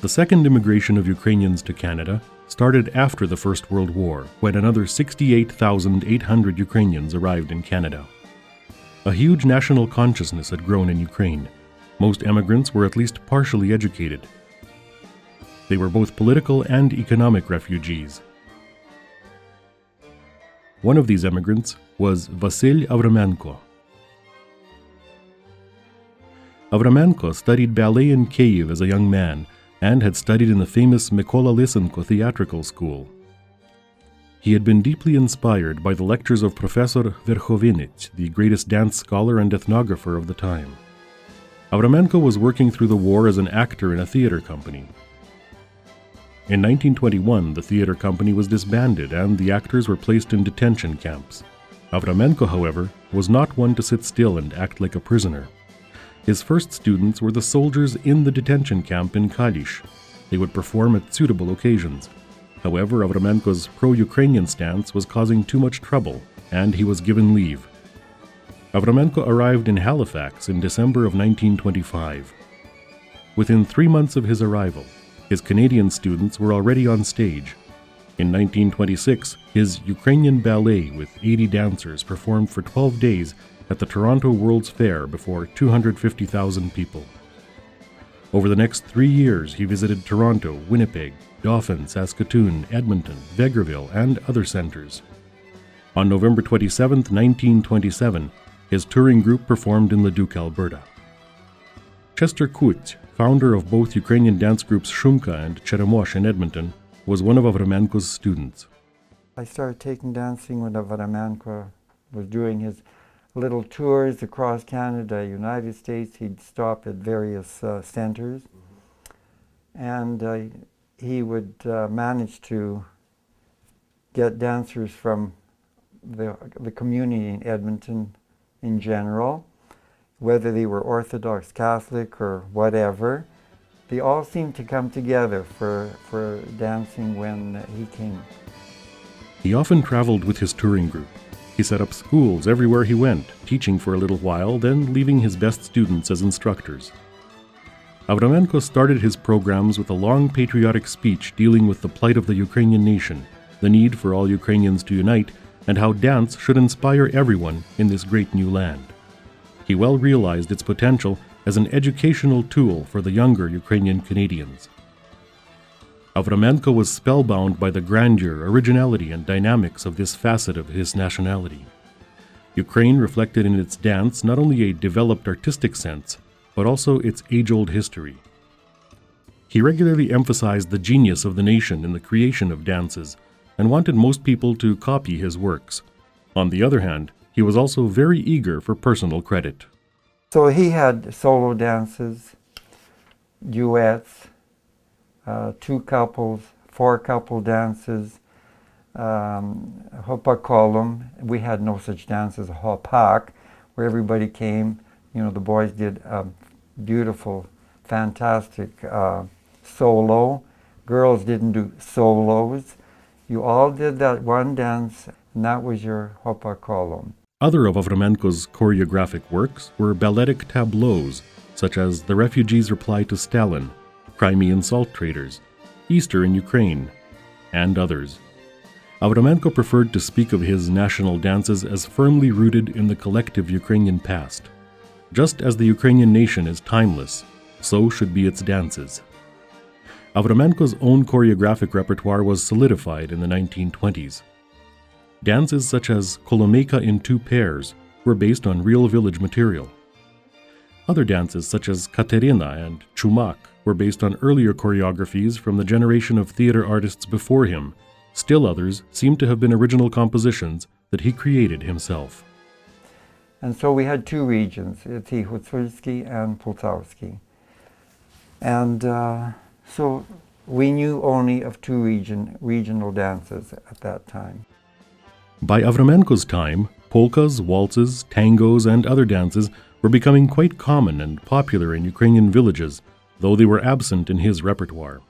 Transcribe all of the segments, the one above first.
The second immigration of Ukrainians to Canada started after the First World War, when another 68,800 Ukrainians arrived in Canada. A huge national consciousness had grown in Ukraine. Most emigrants were at least partially educated. They were both political and economic refugees. One of these emigrants was Vasyl Avramenko. Avramenko studied ballet in Kyiv as a young man and had studied in the famous Mykola Lysenko theatrical school. He had been deeply inspired by the lectures of Professor Verkhovenich, the greatest dance scholar and ethnographer of the time. Avramenko was working through the war as an actor in a theater company. In 1921, the theater company was disbanded and the actors were placed in detention camps. Avramenko, however, was not one to sit still and act like a prisoner. His first students were the soldiers in the detention camp in Kalish. They would perform at suitable occasions. However, Avramenko's pro-Ukrainian stance was causing too much trouble, and he was given leave. Avramenko arrived in Halifax in December of 1925. Within 3 months of his arrival, his Canadian students were already on stage. In 1926, his Ukrainian ballet with 80 dancers performed for 12 days at the Toronto World's Fair before 250,000 people. Over the next 3 years, he visited Toronto, Winnipeg, Dauphin, Saskatoon, Edmonton, Vegreville, and other centers. On November 27, 1927, his touring group performed in Leduc, Alberta. Chester Kut, founder of both Ukrainian dance groups Shumka and Cheremosh in Edmonton, was one of Avramenko's students. I started taking dancing when Avramenko was doing his little tours across Canada, United States. He'd stop at various centers, and he would manage to get dancers from the community in Edmonton in general, whether they were Orthodox, Catholic, or whatever. They all seemed to come together for dancing when he came. He often traveled with his touring group. He set up schools everywhere he went, teaching for a little while, then leaving his best students as instructors. Avramenko started his programs with a long patriotic speech dealing with the plight of the Ukrainian nation, the need for all Ukrainians to unite, and how dance should inspire everyone in this great new land. He well realized its potential as an educational tool for the younger Ukrainian Canadians. Avramenko was spellbound by the grandeur, originality, and dynamics of this facet of his nationality. Ukraine reflected in its dance not only a developed artistic sense, but also its age-old history. He regularly emphasized the genius of the nation in the creation of dances, and wanted most people to copy his works. On the other hand, he was also very eager for personal credit. So he had solo dances, duets, 2 couples, 4 couple dances, hopakolum. We had no such dance as a hopak, where everybody came. You know, the boys did a beautiful, fantastic solo. Girls didn't do solos. You all did that one dance, and that was your hopakolum. Other of Avramenko's choreographic works were balletic tableaus, such as The Refugees' Reply to Stalin, Crimean Salt Traders, Easter in Ukraine, and others. Avramenko preferred to speak of his national dances as firmly rooted in the collective Ukrainian past. Just as the Ukrainian nation is timeless, so should be its dances. Avramenko's own choreographic repertoire was solidified in the 1920s. Dances such as Kolomeyka in 2 pairs were based on real village material. Other dances such as Katerina and Chumak were based on earlier choreographies from the generation of theater artists before him. Still others seem to have been original compositions that he created himself. And so we had 2 regions, the Hutsulsky and Poltavsky. And so we knew only of 2 regional dances at that time. By Avramenko's time, polkas, waltzes, tangos, and other dances were becoming quite common and popular in Ukrainian villages, though they were absent in his repertoire.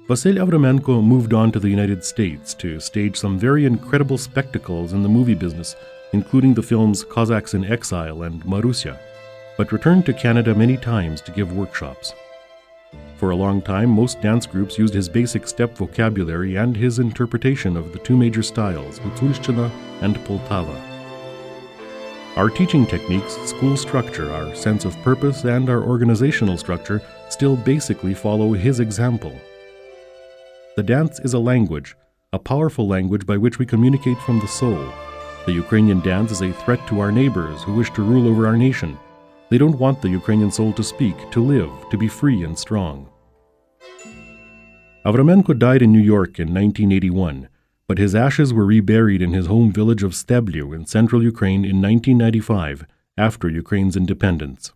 Vasyl Avramenko moved on to the United States to stage some very incredible spectacles in the movie business, including the films Cossacks in Exile and Marusia. but returned to Canada many times to give workshops. For a long time, most dance groups used his basic step vocabulary and his interpretation of the two major styles, Gutsulshchina and Poltava. Our teaching techniques, school structure, our sense of purpose, and our organizational structure still basically follow his example. The dance is a language, a powerful language by which we communicate from the soul. The Ukrainian dance is a threat to our neighbors who wish to rule over our nation. They don't want the Ukrainian soul to speak, to live, to be free and strong. Avramenko died in New York in 1981, but his ashes were reburied in his home village of Steblyu in central Ukraine in 1995, after Ukraine's independence.